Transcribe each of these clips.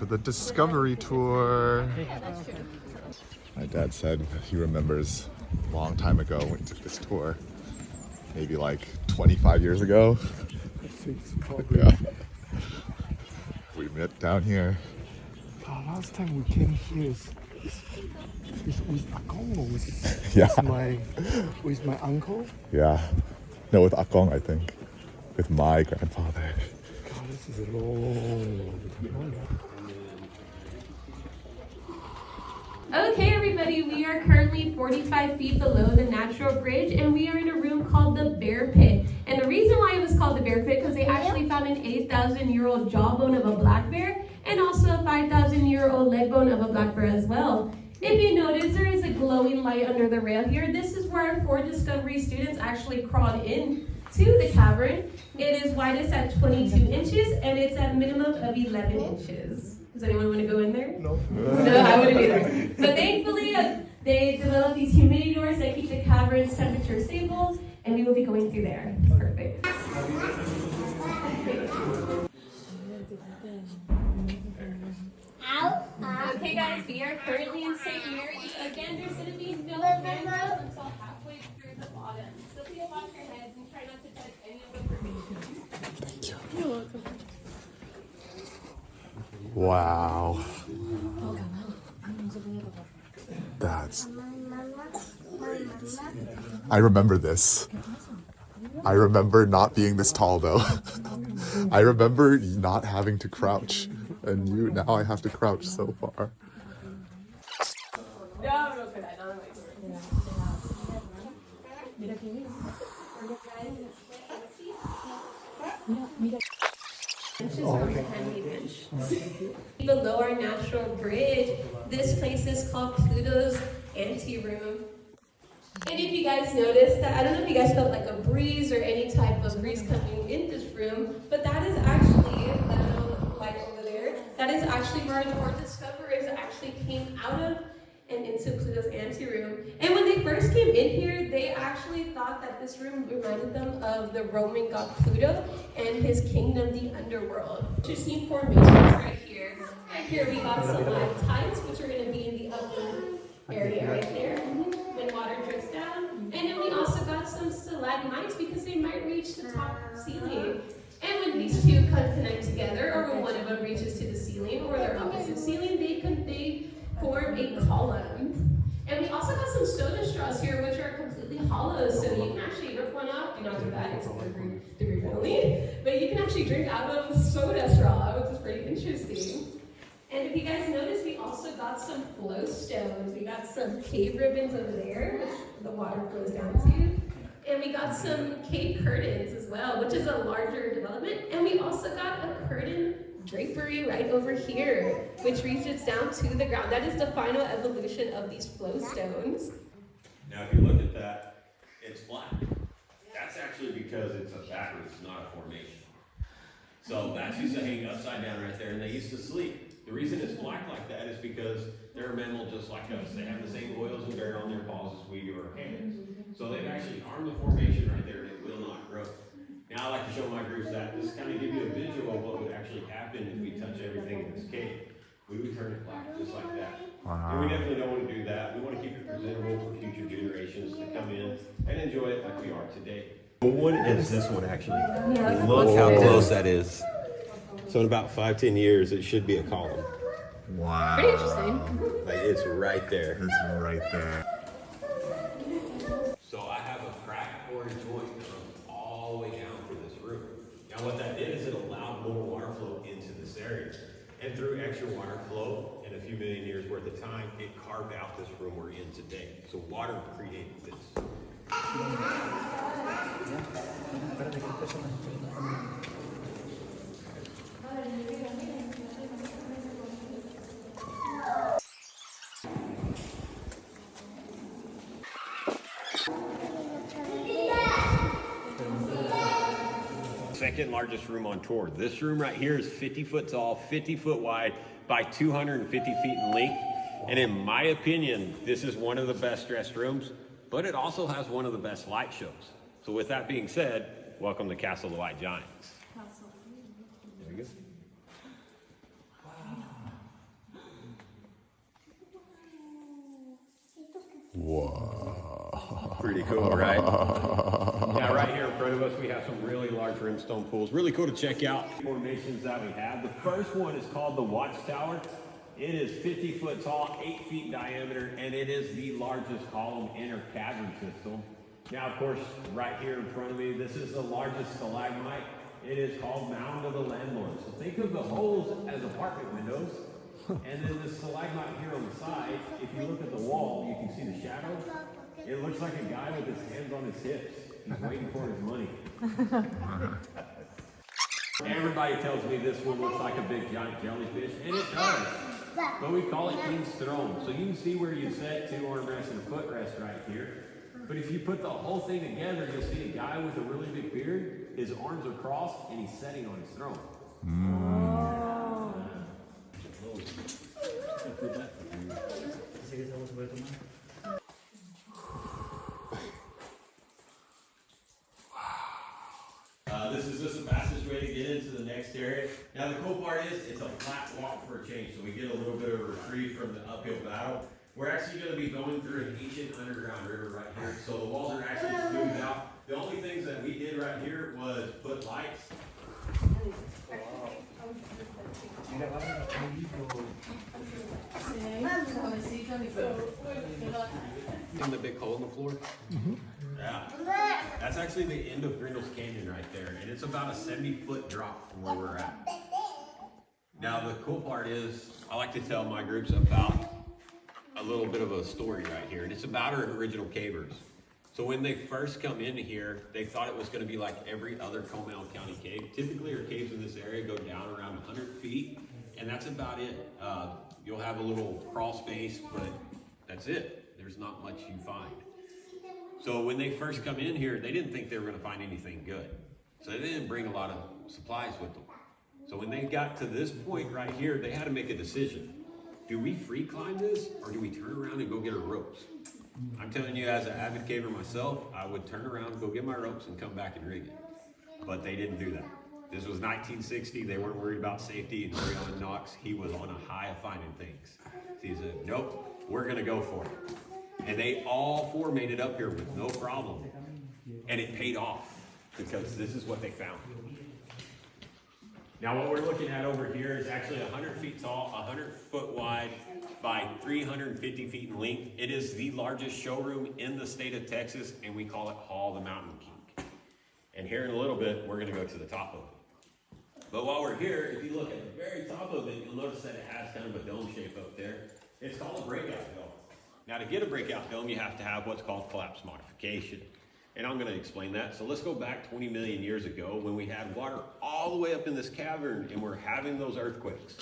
for the Discovery Tour. My dad said he remembers a long time ago when he took this tour. Maybe like 25 years ago. I think so, probably. Yeah. We met down here. Last time we came here is with Akong or with, Yeah. with my uncle. Yeah. No, with Akong, I think. With my grandfather. God, this is a long. Okay, everybody, we are currently 45 feet below the natural bridge, and we are in a room called the Bear Pit. And the reason why it was called the Bear Pit, because they actually found an 8,000-year-old jawbone of a black bear, and also a 5,000-year-old leg bone of a black bear as well. If you notice, there is a glowing light under the rail here. This is where our 4 Discovery students actually crawled in to the cavern. It is widest at 22 inches, and it's at minimum of 11 inches. Does anyone want to go in there? No. No, I wouldn't either. But thankfully, they developed these humidity doors that keep the cavern's temperature stable, and we will be going through there. Perfect. Okay, guys, we are currently in St. Mary's. Again, there's going to be no handrail until halfway through the bottom. So please wash your heads and try not to touch any of the formations. Thank you. You're welcome. Wow. That's... I remember this. I remember not being this tall though. I remember not having to crouch. And now I have to crouch so far. Below our natural bridge, this place is called Pluto's anteroom. And if you guys noticed that, I don't know if you guys felt like a breeze or any type of breeze coming in this room, but that is actually, I don't know, like over there, that is actually where our 4 discoverers actually came out of and into Pluto's anteroom. And when they first came in here, they actually thought that this room reminded them of the Roman god Pluto and his kingdom, the underworld. Interesting formations right here. Right here we got some tides, which are going to be in the upper area right there when water drips down. And then we also got some stalagmites because they might reach the top ceiling. And when these two connect together, or when one of them reaches to the ceiling or their opposite ceiling, they form a column. And we also got some soda straws here, which are completely hollow, so you can actually rip one out. Do not do that, it's degree friendly. But you can actually drink out of a soda straw, which is pretty interesting. And if you guys notice, we also got some flow stones. We got some cave ribbons over there, which the water flows down to. And we got some cave curtains as well, which is a larger development. And we also got a curtain drapery right over here, which reaches down to the ground. That is the final evolution of these flow stones. Now, if you look at that, it's black. That's actually because it's a backwards, not a formation. So bats used to hang upside down right there, and they used to sleep. The reason it's black like that is because they're a mammal just like us. They have the same oils and hair on their paws as we do our hands. So they've actually armed the formation right there, and it will not grow. Now I like to show my groups that. Just kind of give you a visual of what would actually happen if we touch everything in this cave. We would turn it black, just like that. Wow. And we definitely don't want to do that. We want to keep it presentable for future generations to come in and enjoy it like we are today. What one is this one actually? Yeah, Look how close that is. So in about 5-10 years, it should be a column. Wow. Pretty interesting. Like it's right there. It's right there. So I have a crack or a joint that runs all the way down through this room. Now what that did is it allowed more water flow into this area. And through extra water flow and a few million years worth of time, it carved out this room we're in today. So water created this. Second largest room on tour. This room right here is 50 foot tall, 50 foot wide by 250 feet in length. And in my opinion, this is one of the best dressed rooms, but it also has one of the best light shows. So with that being said, welcome to Castle of the White Giants. There we go. Whoa. Pretty cool, right? Yeah, right here in front of us, we have some really large rimstone pools. Really cool to check out formations that we have. The first one is called the Watchtower. It is 50 foot tall, 8 feet diameter, and it is the largest column in our cavern system. Now, of course, right here in front of me, this is the largest stalagmite. It is called Mound of the Landlord. So think of the holes as apartment windows. And then the stalagmite here on the side, if you look at the wall, you can see the shadow. It looks like a guy with his hands on his hips. He's waiting for his money. Everybody tells me this one looks like a big giant jellyfish, and it does. But we call it King's Throne. So you can see where you set 2 armrests and a footrest right here. But if you put the whole thing together, you'll see a guy with a really big beard. His arms are crossed, and he's sitting on his throne. This is just a passageway to get into the next area. Now the cool part is it's a flat walk for a change, so we get a little bit of a reprieve from the uphill battle. We're actually going to be going through an ancient underground river right here, so the walls are actually smoothed out. The only things that we did right here was put lights. In the big hole in the floor? Yeah. That's actually the end of Grindle's Canyon right there, and it's about a 70-foot drop from where we're at. Now the cool part is, I like to tell my groups about a little bit of a story right here, and it's about our original cavers. So when they first come in here, they thought it was going to be like every other Comal County cave. Typically our caves in this area go down around 100 feet, and that's about it. You'll have a little crawl space, but that's it. There's not much you find. So when they first come in here, they didn't think they were going to find anything good. So they didn't bring a lot of supplies with them. So when they got to this point right here, they had to make a decision. Do we free climb this, or do we turn around and go get our ropes? I'm telling you, as an avid caver myself, I would turn around, go get my ropes, and come back and rig it. But they didn't do that. This was 1960. They weren't worried about safety. And Marion Knox, he was on a high of finding things. So he said, nope, we're going to go for it. And they all 4 made it up here with no problem. And it paid off because this is what they found. Now what we're looking at over here is actually 100 feet tall, 100 foot wide by 350 feet in length. It is the largest showroom in the state of Texas, and we call it Hall of the Mountain King. And here in a little bit, we're going to go to the top of it. But while we're here, if you look at the very top of it, you'll notice that it has kind of a dome shape up there. It's called a breakout dome. Now to get a breakout dome, you have to have what's called collapse modification. And I'm going to explain that. So let's go back 20 million years ago when we had water all the way up in this cavern and we're having those earthquakes.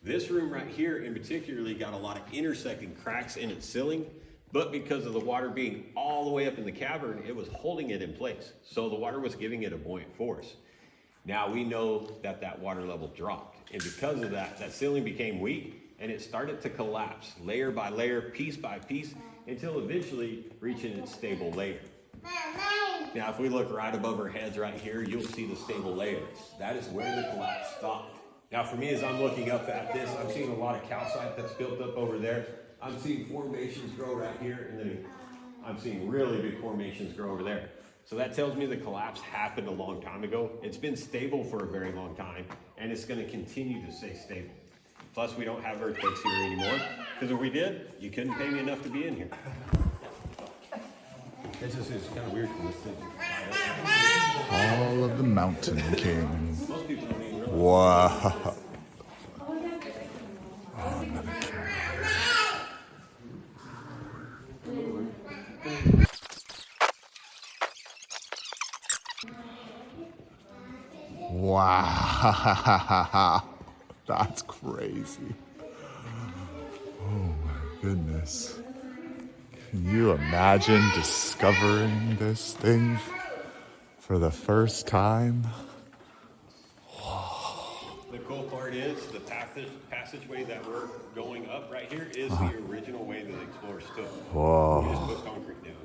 This room right here in particularly got a lot of intersecting cracks in its ceiling, but because of the water being all the way up in the cavern, it was holding it in place. So the water was giving it a buoyant force. Now we know that that water level dropped. And because of that, that ceiling became weak and it started to collapse layer by layer, piece by piece, until eventually reaching its stable layer. Now, if we look right above our heads right here, you'll see the stable layers. That is where the collapse stopped. Now, for me, as I'm looking up at this, I'm seeing a lot of calcite that's built up over there. I'm seeing formations grow right here, and then I'm seeing really big formations grow over there. So that tells me the collapse happened a long time ago. It's been stable for a very long time, and it's going to continue to stay stable. Plus, we don't have earthquakes here anymore, because if we did, you couldn't pay me enough to be in here. It's kind of weird from this thing. Hall of the Mountain King. Most people don't even realize. Wow. Wow. That's crazy. Oh my goodness. Can you imagine discovering this thing for the first time? The cool part is the passageway that we're going up right here is the original way that the explorers took. Whoa. You just put concrete down.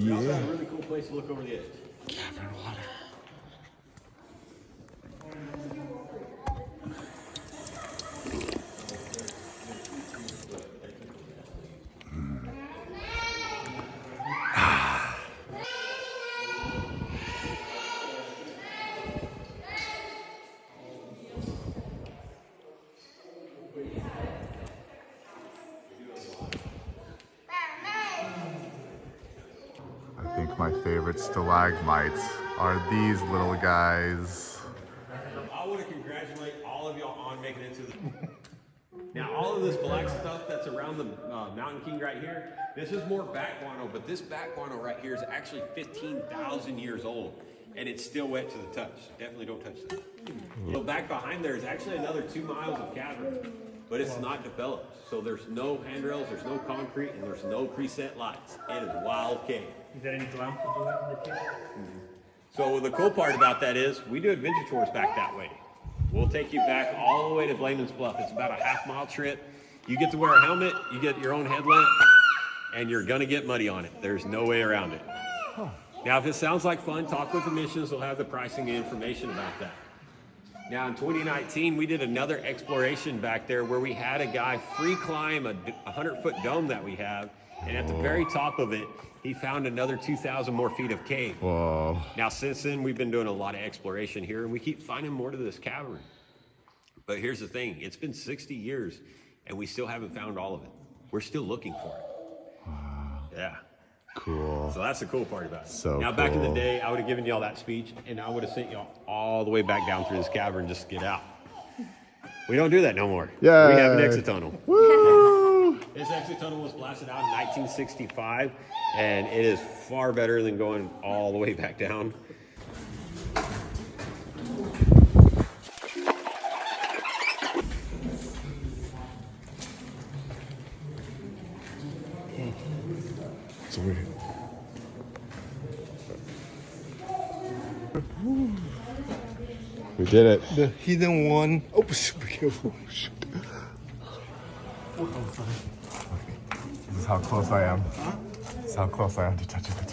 We also have a really cool place to look over the edge. Cavern water. I think my favorite stalagmites are these little guys. I want to congratulate all of y'all on making it to the... Now, all of this black stuff that's around the Mountain King right here, this is more bat guano, but this bat guano right here is actually 15,000 years old, and it's still wet to the touch. Definitely don't touch that. So back behind there is actually another 2 miles of cavern, but it's not developed. So there's no handrails, there's no concrete, and there's no preset lights. It is wild cave. Is there any ground to do it in the cave? So the cool part about that is we do adventure tours back that way. We'll take you back all the way to Blayman's Bluff. It's about a half-mile trip. You get to wear a helmet, you get your own headlamp, and you're gonna get muddy on it. There's no way around it. Now, if it sounds like fun, talk with the missions. They'll have the pricing and information about that. Now, in 2019, we did another exploration back there where we had a guy free climb a 100-foot dome that we have, and at the very top of it, he found another 2,000 more feet of cave. Whoa. Now, since then, we've been doing a lot of exploration here, and we keep finding more to this cavern. But here's the thing. It's been 60 years, and we still haven't found all of it. We're still looking for it. Wow. Yeah. Cool. So that's the cool part about it. So now, back in the cool. day, I would have given y'all that speech, and I would have sent y'all all the way back down through this cavern just to get out. We don't do that no more. Yay. We have an exit tunnel. Woo! This exit tunnel was blasted out in 1965, and it is far better than going all the way back down. It's weird. We did it. The hidden one. Oh, be careful. This is how close I am. This is how close I am to touching the